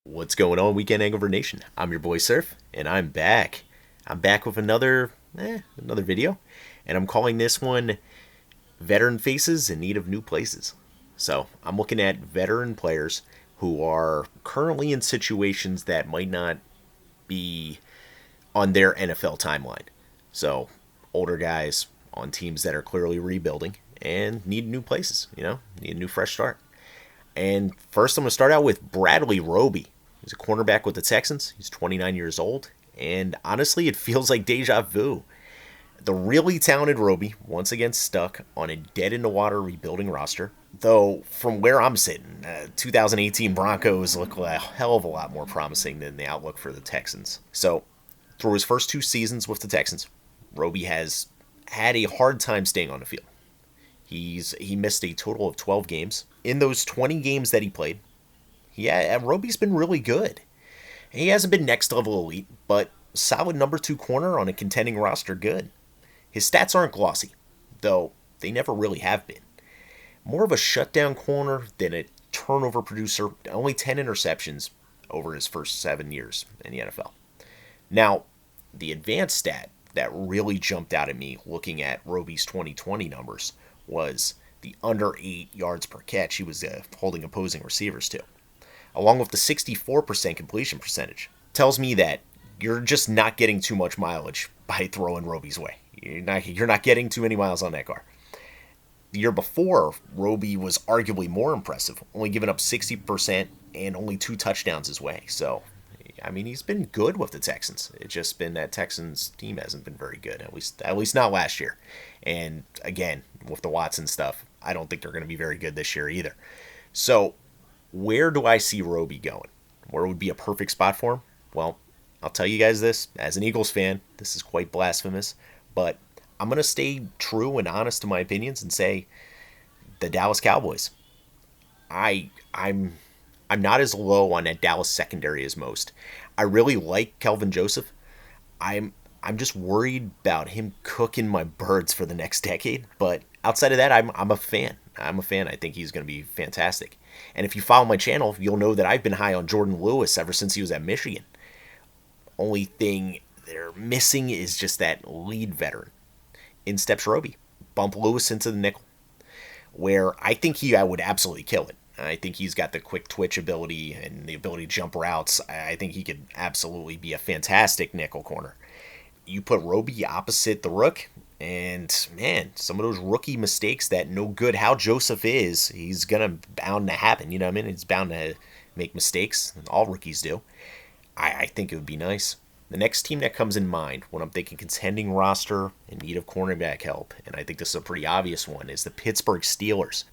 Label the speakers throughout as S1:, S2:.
S1: What's going on, Weekend Hangover Nation? I'm your boy Surf, and I'm back. I'm back with another video, and I'm calling this one Veteran Faces in Need of New Places. So I'm looking at veteran players who are currently in situations that might not be on their NFL timeline. So older guys on teams that are clearly rebuilding and need new places, need a new fresh start. And first, I'm going to start out with Bradley Roby. He's a cornerback with the Texans. He's 29 years old. And honestly, it feels like deja vu. The really talented Roby once again stuck on a dead-in-the-water rebuilding roster. Though, from where I'm sitting, 2018 Broncos look a hell of a lot more promising than the outlook for the Texans. So, through his first two seasons with the Texans, Roby has had a hard time staying on the field. He missed a total of 12 games. In those 20 games that he played, Roby's been really good. He hasn't been next level elite, but solid number two corner on a contending roster good. His stats aren't glossy, though they never really have been. More of a shutdown corner than a turnover producer, only 10 interceptions over his first 7 years in the NFL. Now, the advanced stat that really jumped out at me looking at Roby's 2020 numbers was the under 8 yards per catch he was holding opposing receivers to, along with the 64% completion percentage. Tells me that you're just not getting too much mileage by throwing Roby's way. You're not getting too many miles on that car. The year before, Roby was arguably more impressive, only giving up 60% and only 2 touchdowns his way. So, I mean, he's been good with the Texans. It's just been that Texans team hasn't been very good, at least not last year. And again, with the Watson stuff, I don't think they're going to be very good this year either. So, where do I see Roby going? Where would be a perfect spot for him? Well, I'll tell you guys this. As an Eagles fan, this is quite blasphemous, but I'm going to stay true and honest to my opinions and say the Dallas Cowboys. I'm not as low on that Dallas secondary as most. I really like Kelvin Joseph. I'm just worried about him cooking my birds for the next decade. But outside of that, I'm a fan. I'm a fan. I think he's going to be fantastic. And if you follow my channel, you'll know that I've been high on Jordan Lewis ever since he was at Michigan. Only thing they're missing is just that lead veteran. In steps Roby. Bump Lewis into the nickel, where I think I would absolutely kill it. I think he's got the quick twitch ability and the ability to jump routes. I think he could absolutely be a fantastic nickel corner. You put Roby opposite the Rook, and man, some of those rookie mistakes that no good how Joseph is, he's bound to happen. You know what I mean? He's bound to make mistakes. All rookies do. I think it would be nice. The next team that comes in mind when I'm thinking contending roster in need of cornerback help, and I think this is a pretty obvious one, is the Pittsburgh Steelers.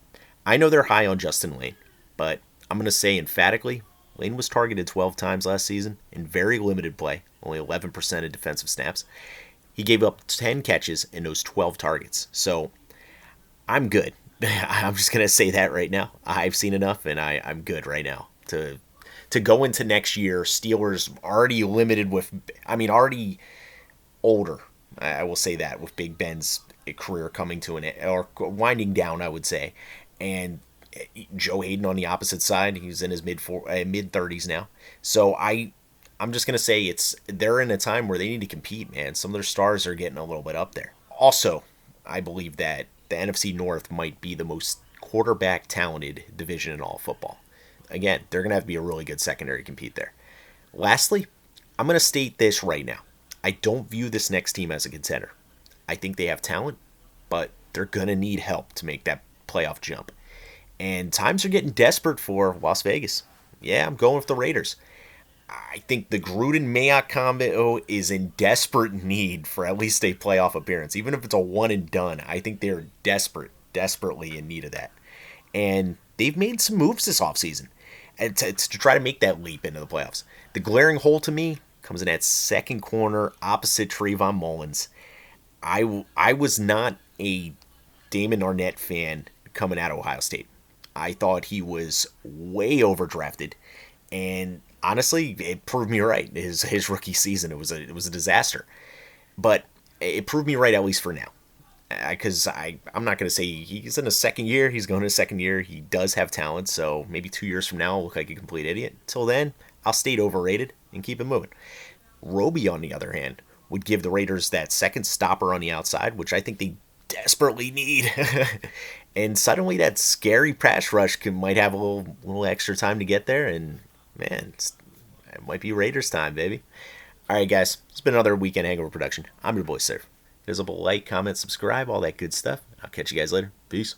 S1: I know they're high on Justin Lane, but I'm going to say emphatically, Lane was targeted 12 times last season in very limited play, only 11% of defensive snaps. He gave up 10 catches in those 12 targets. So I'm good. I'm just going to say that right now. I've seen enough, and I'm good right now to go into next year. Steelers already limited already older. I will say that, with Big Ben's career coming to an end, or winding down, I would say. And Joe Hayden on the opposite side, he's in his mid 30s now. So I'm just going to say they're in a time where they need to compete, man. Some of their stars are getting a little bit up there. Also, I believe that the NFC North might be the most quarterback talented division in all of football. Again, they're going to have to be a really good secondary to compete there. Lastly, I'm going to state this right now. I don't view this next team as a contender. I think they have talent, but they're going to need help to make that playoff jump. And times are getting desperate for Las Vegas. Yeah, I'm going with the Raiders. I think the Gruden-Mayock combo is in desperate need for at least a playoff appearance. Even if it's a one and done, I think they're desperately in need of that. And they've made some moves this offseason to try to make that leap into the playoffs. The glaring hole to me comes in at second corner opposite Trayvon Mullins. I was not a Damon Arnett fan coming out of Ohio State. I thought he was way overdrafted, and honestly, it proved me right. His rookie season, it was a disaster, but it proved me right, at least for now. Because I'm not going to say he's in his second year. He's going to his second year. He does have talent, so maybe 2 years from now I'll look like a complete idiot. Till then, I'll stay overrated and keep it moving. Roby, on the other hand, would give the Raiders that second stopper on the outside, which I think they desperately need. And suddenly that scary pass rush might have a little extra time to get there, and man, it might be Raiders time, baby. All right, guys, it's been another weekend hangover production. I'm your boy Surf. There's a like, comment, subscribe, all that good stuff. I'll catch you guys later. Peace.